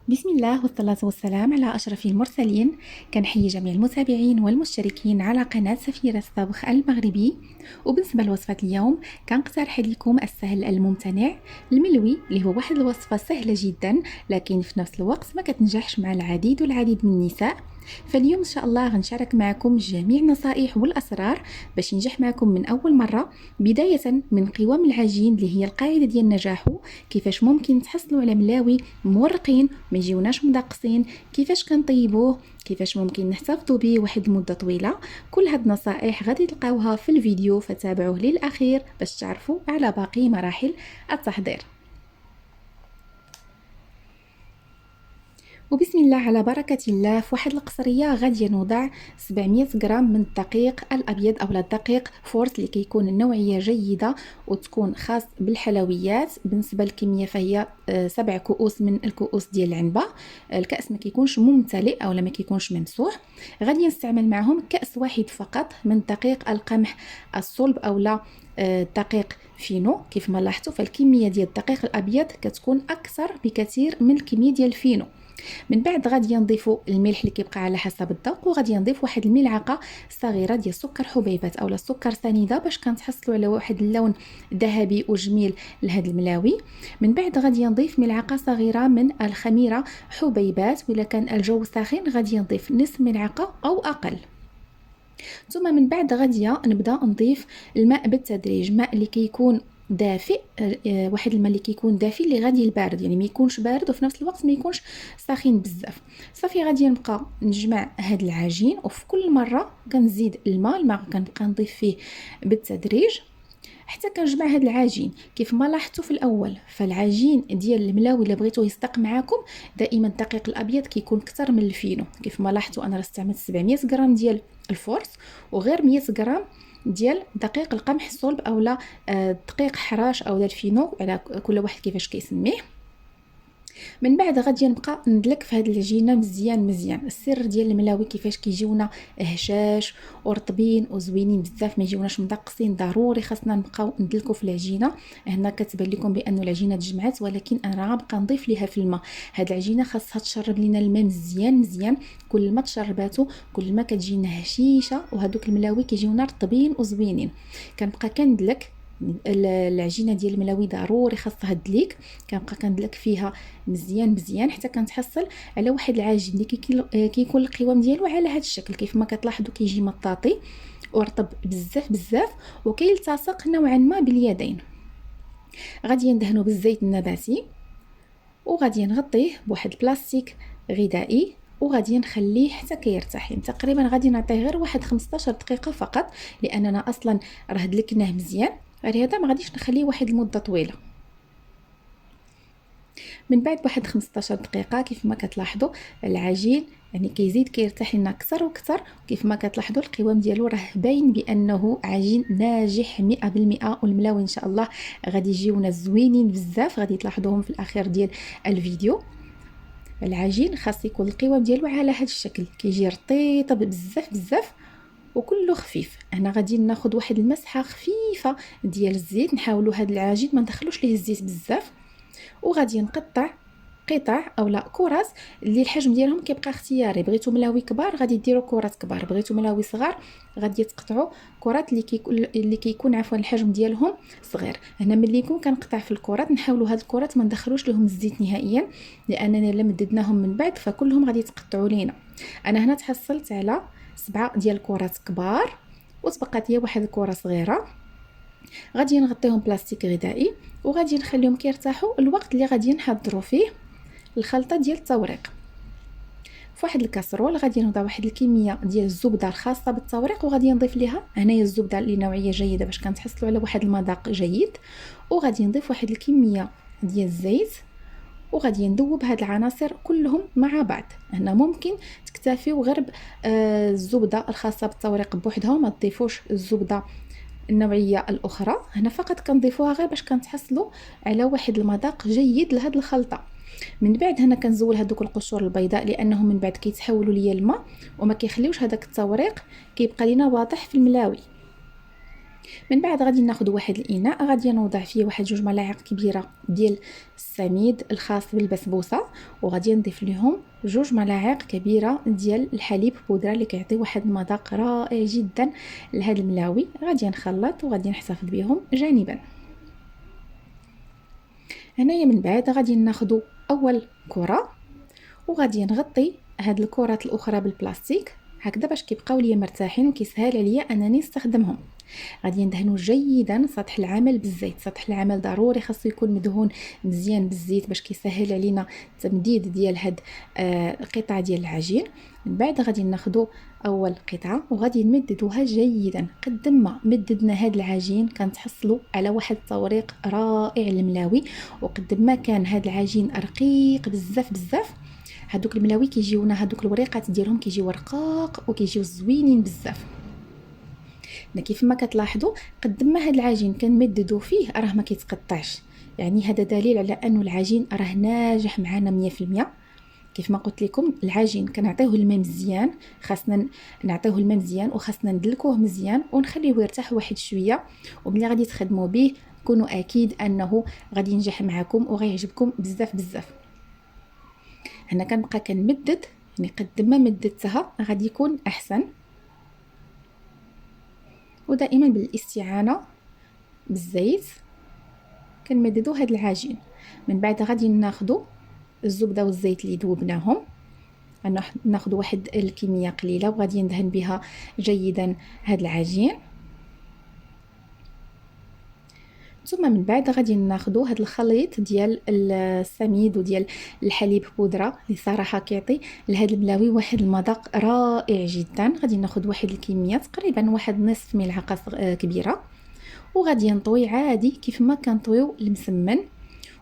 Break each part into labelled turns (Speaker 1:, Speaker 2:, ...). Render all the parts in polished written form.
Speaker 1: بسم الله والصلاة والسلام على أشرف المرسلين. كنحيي جميع المتابعين والمشتركين على قناة سفيرة الطبخ المغربي. وبالنسبة لوصفة اليوم كنقترح لكم السهل الممتنع الملوي، اللي هو واحد الوصفة سهلة جدا لكن في نفس الوقت ما كتنجحش مع العديد والعديد من النساء. فاليوم إن شاء الله غنشارك معكم جميع النصائح والأسرار باش ينجح معكم من أول مرة، بداية من قوام العجين اللي هي القاعدة ديال نجاحه، كيفاش ممكن تحصلوا على ملاوي مورقين ما يجيوناش مدقسين، كيفاش كنطيبوه، كيفاش ممكن نحتفظوا به واحد المدة طويلة. كل هاد النصائح غادي تلقاوها في الفيديو، فتابعوه للأخير باش تعرفوا على باقي مراحل التحضير. وبسم الله على بركة الله. في واحد القصرية غادي نوضع 700 غرام من الدقيق الأبيض أو الدقيق فورس اللي كيكون النوعية جيدة وتكون خاص بالحلويات. بالنسبة للكمية فهي 7 كؤوس من الكؤوس ديال العنبة. الكأس ما كيكونش ممتلئ أو ما كيكونش ممسوح. غادي نستعمل معهم كأس واحد فقط من دقيق القمح الصلب أو لا دقيق فينو. كيف ما لاحظتوا فالكمية ديال الدقيق الأبيض كتكون أكثر بكثير من الكمية ديال الفينو. من بعد غادي نضيفوا الملح اللي كيبقى على حسب الذوق، وغادي نضيف واحد الملعقه صغيره ديال سكر حبيبات اولا السكر سنيده باش كنتحصلوا على واحد اللون ذهبي وجميل لهاد الملاوي. من بعد غادي نضيف ملعقه صغيره من الخميره حبيبات، وإلا كان الجو ساخن غادي نضيف نصف ملعقه او اقل. ثم من بعد غادي نبدا نضيف الماء بالتدريج، ماء اللي كيكون دافئ، واحد الماء اللي كيكون دافئ اللي غادي البارد، يعني ما يكونش بارد وفي نفس الوقت ما يكونش ساخن بزاف. صافي غادي نبقى نجمع هاد العجين، وفي كل مره كنزيد الماء كنبقى نضيف فيه بالتدريج حتى كنجمع هاد العجين. كيف ما لاحظتوا في الاول فالعجين ديال الملاوي اللي بغيتوه يصدق معاكم دائما الدقيق الابيض كيكون اكثر من الفينو. كيف ما لاحظتوا انا استعملت 700 غرام ديال الفورس وغير 100 غرام ديال دقيق القمح الصلب اولا دقيق حراش او الفينو، على كل واحد كيفاش كيسميه. من بعد غادي نبقى ندلك في هذه العجينه مزيان مزيان. السر ديال الملاوي كيفاش كيجيونا هشاش ورطبين وزوينين بزاف، ما يجيوناش مدقسين، ضروري خاصنا نبقاو ندلكو في العجينه. هنا كتبان لكم بان العجينه تجمعات، ولكن انا غنبقى نضيف ليها في الماء. هاد العجينه خاصها تشرب لينا الماء مزيان مزيان، كل ما تشرباتو كل ما كتجينا هشيشه، وهذوك الملاوي كيجيونا رطبين وزوينين. كنبقى كندلك العجينه ديال الملاوي، ضروري خاصها الدليك. كنبقى كندلك فيها مزيان مزيان حتى كنتحصل على واحد العجين اللي كيكون القوام ديالو على هذا الشكل. كيف ما كتلاحظوا كيجي مطاطي ورطب بزاف بزاف وكيلتصق نوعا ما باليدين. غادي ندهنو بالزيت النباتي وغادي نغطيه بواحد البلاستيك غذائي وغادي نخليه حتى كيرتاح. يعني تقريبا غادي نعطيه غير واحد 15 دقيقه فقط، لاننا اصلا راه دلكناه مزيان، غير هذا ما غاديش نخليه واحد المده طويله. من بعد واحد 15 دقيقه كيف ما كتلاحظوا العجين يعني كيزيد كيرتاح لنا اكثر واكثر. كيف ما كتلاحظوا القوام ديالو راه باين بانه عجين ناجح 100%، والملاوي ان شاء الله غادي يجيونا زوينين بزاف، غادي تلاحظوهم في الاخير ديال الفيديو. العجين خاص يكون القوام ديالو على هذا الشكل، كيجي رطيطه بزاف بزاف وكله خفيف. انا غادي ناخذ واحد المسحه خفيفه ديال الزيت، نحاولوا هذا العجين ما ندخلوش ليه الزيت بزاف، وغادي نقطع قطع اولا كرات اللي الحجم ديالهم كيبقى اختياري. بغيتو ملاوي كبار غادي ديروا كرات كبار، بغيتو ملاوي صغار غادي تقطعوا كرات اللي كيكون عفوا الحجم ديالهم صغير. هنا ملي يكون كنقطع في الكرات نحاولوا هاد الكرات ما ندخلوش لهم الزيت نهائيا، لاننا الا مددناهم من بعد فكلهم غادي يتقطعوا لينا. انا هنا تحصلت على 7 ديال الكرات كبار وتبقات لي واحد الكره صغيره. غادي نغطيهم بلاستيك غذائي وغادي نخليهم كيرتاحوا الوقت اللي غادي نحضروا فيه الخلطه ديال التوريق. في واحد الكاسرول غادي نوضع واحد الكميه ديال الزبده الخاصه بالتوريق، وغادي نضيف ليها هنايا الزبده اللي نوعيه جيده باش كنتحصلوا على واحد المذاق جيد. وغادي نضيف واحد الكميه ديال الزيت وغادي ندوب هاد العناصر كلهم مع بعض. هنا ممكن تكتفيو غير الزبده الخاصه بالتوريق بوحدها وما تضيفوش الزبده النوعيه الاخرى. هنا فقط كنضيفوها غير باش كنتحصلوا على واحد المذاق جيد لهاد الخلطه. من بعد هنا كنزول هذوك القشور البيضاء لانهم من بعد كيتحولوا ليا الماء وما كيخليوش هذاك التوريق كيبقى لينا واضح في الملاوي. من بعد غادي ناخذ واحد الاناء، غادي نوضع فيه واحد 2 ملاعق كبيره ديال السميد الخاص بالبسبوسه، وغادي نضيف لهم 2 ملاعق كبيره ديال الحليب بودره اللي كيعطي واحد المذاق رائع جدا لهذا الملاوي. غادي نخلط وغادي نحتفظ بهم جانبا. هنايا من بعد غادي ناخذ اول كره وغادي نغطي هاد الكرات الاخرى بالبلاستيك هكذا باش كيبقاو ليا مرتاحين وكيسهل عليا انني نستخدمهم. غادي ندهنوا جيدا سطح العمل بالزيت. سطح العمل ضروري خاصو يكون مدهون مزيان بالزيت باش كيسهل علينا التمديد ديال هاد القطعه ديال العجين. من بعد غادي ناخذوا اول قطعه وغادي نمددوها جيدا. قد ما مددنا هاد العجين كنتحصلوا على واحد التوريق رائع الملاوي، وقد ما كان هاد العجين رقيق بزاف بزاف هادوك الملاوي كيجيونا هادوك الوريقات ديالهم كيجيو رقاق وكيجيو زوينين بزاف. كيف ما كتلاحظوا قد ما هاد العجين كنمددو فيه راه ما كيتقطعش، يعني هذا دليل على انه العجين راه ناجح معنا 100%. كيف ما قلت لكم العجين كنعطيوه الماء مزيان، خاصنا نعطيوه الماء مزيان وخاصنا ندلكوه مزيان ونخليوه يرتاح واحد شويه، وملي غادي تخدموا به كونوا اكيد انه غادي ينجح معكم وغيعجبكم بزاف بزاف. هنا كنبقى كنمدد، يعني قد ما مددتها غادي يكون احسن، ودائما بالاستعانه بالزيت كنمددو هاد العجين. من بعد غادي ناخذوا الزبده والزيت اللي ذوبناهم، ناخذ واحد الكميه قليله وغادي ندهن بها جيدا هاد العجين. ثم من بعد غادي ناخذوا هاد الخليط ديال السميد وديال الحليب بودره اللي صراحه كيعطي لهاد الملاوي واحد المذاق رائع جدا. غادي ناخذ واحد الكميه تقريبا واحد نصف ملعقه كبيره، وغادي نطوي عادي كيف ما كنطويو المسمن.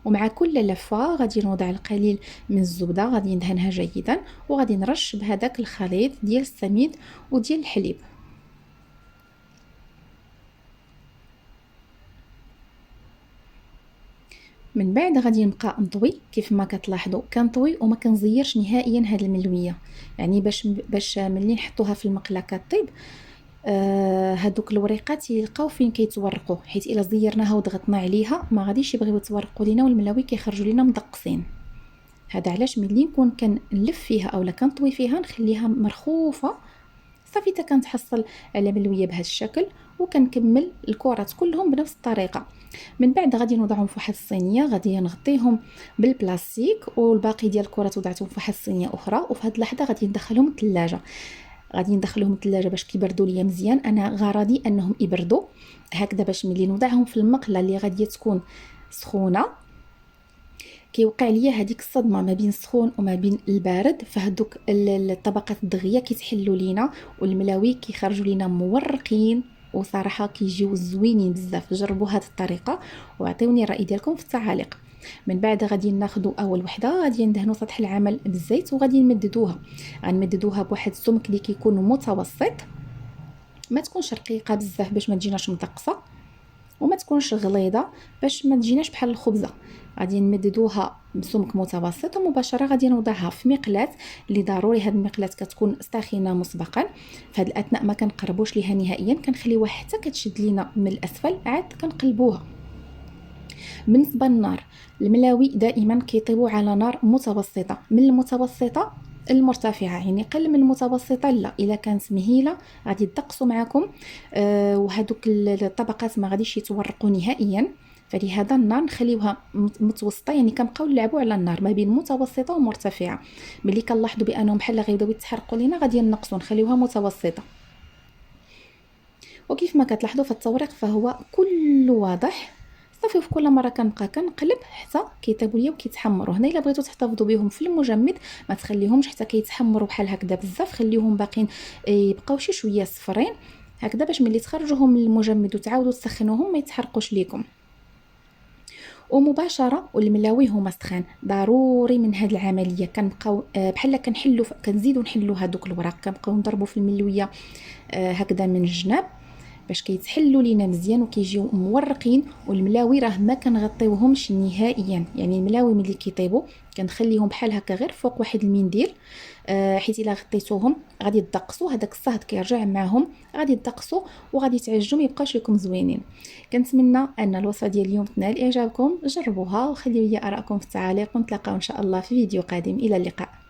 Speaker 1: ومع كل لفه غادي نوضع القليل من الزبده، غادي ندهنها جيدا وغادي نرش بهذاك الخليط ديال السميد وديال الحليب. من بعد غادي نبقى نطوي كيف ما كتلاحظوا كنطوي وما كنزيرش نهائيا هاد الملويه، يعني باش ملي نحطوها في المقله كطيب هادوك الوريقات يلقاو فين كيتورقوا، حيت الا زيرناها وضغطنا عليها ما غاديش يبغيو يتورقوا لينا والملاوي كيخرجوا لينا مدقسين. هذا علاش ملي نكون كنلف فيها اولا كنطوي فيها نخليها مرخوفه صافي حتى كنتحصل على ملويه بهذا الشكل، وكنكمل الكرات كلهم بنفس الطريقه. من بعد غادي نوضعهم في واحد الصينيه، غادي نغطيهم بالبلاستيك والباقي ديال الكرات وضعتهم في واحد الصينيه اخرى. وفي هذه اللحظه غادي ندخلهم الثلاجه، غادي ندخلهم الثلاجه باش كيبردوا ليا مزيان. انا غرضي انهم يبردوا هكذا باش ملي نوضعهم في المقله اللي غادي تكون سخونه كيوقع ليا هذيك الصدمه ما بين السخون وما بين البارد، فهذوك الطبقات الدغيه كيتحلوا لينا والملاوي كيخرجوا لينا مورقين وصراحه كيجيو زوينين بزاف. جربوا هذه الطريقه واعطيوني الراي ديالكم في التعاليق. من بعد غادي ناخذوا اول وحده، غادي ندهنوا سطح العمل بالزيت وغادي نمددوها. غنمددوها بواحد السمك اللي كيكون متوسط، ما تكونش رقيقه بزاف باش ما تجيناش مدقصه، وما تكونش غليظه باش ما تجيناش بحال الخبزه. غادي نمددوها بسمك متوسط ومباشره غادي نوضعها في مقلاه اللي ضروري هاد المقلاه كتكون ساخنه مسبقا. في هاد الاثناء ما كنقربوش ليها نهائيا، كنخليوها حتى كتشد لينا من الاسفل عاد كنقلبوها. بالنسبه للنار، الملاوي دائما كيطيبوا على نار متوسطه، من المتوسطه المرتفعه، يعني قل من المتوسطه لا، الا كانت مهيله غادي تدقسوا معكم وهذوك الطبقات ما غاديش يتورقوا نهائيا. فلهذا النار نخليوها متوسطه، يعني كنبقاو نلعبوا على النار ما بين متوسطه ومرتفعه. ملي كنلاحظوا بانهم بحال غيبداو يتحرقوا لينا غادي نقصوا نخليوها متوسطه. وكيف ما كتلاحظوا في التوريق فهو كل واضح. صافي في كل مره كنبقى كنقلب حتى كيطيبوا ليا وكيتحمروا. هنا الا بغيتوا تحتفظوا بهم في المجمد ما تخليهمش حتى كيتحمروا بحال هكذا بزاف، خليوهم باقين يبقاو شي شويه صفرين هكذا باش ملي تخرجوهم من المجمد وتعاودوا تسخنوهم ما يتحرقوش ليكم. ومباشره والملاوي هما سخان ضروري من هذه العمليه كنبقاو بحال كنحلوا كنزيدوا نحلوا هذوك الوراق، كنبقاو نضربوا في الملويه هكذا من الجناب باش كيتحلوا لينا مزيان وكيجيو مورقين. والملاوي راه ما كنغطيوهمش نهائيا، يعني الملاوي ملي كيطيبوا كنخليهم بحال هكا غير فوق واحد المنديل، حيت الا غطيتوهم غادي يدقسوا، هذاك الصهد كيرجع معاهم، غادي يدقسوا وغادي يتعجنوا ما يبقاوش لكم زوينين. كنتمنى ان الوصفه ديال اليوم تنال اعجابكم، جربوها وخليو لي ارائكم في التعاليق، ونتلاقاو ان شاء الله في فيديو قادم. الى اللقاء.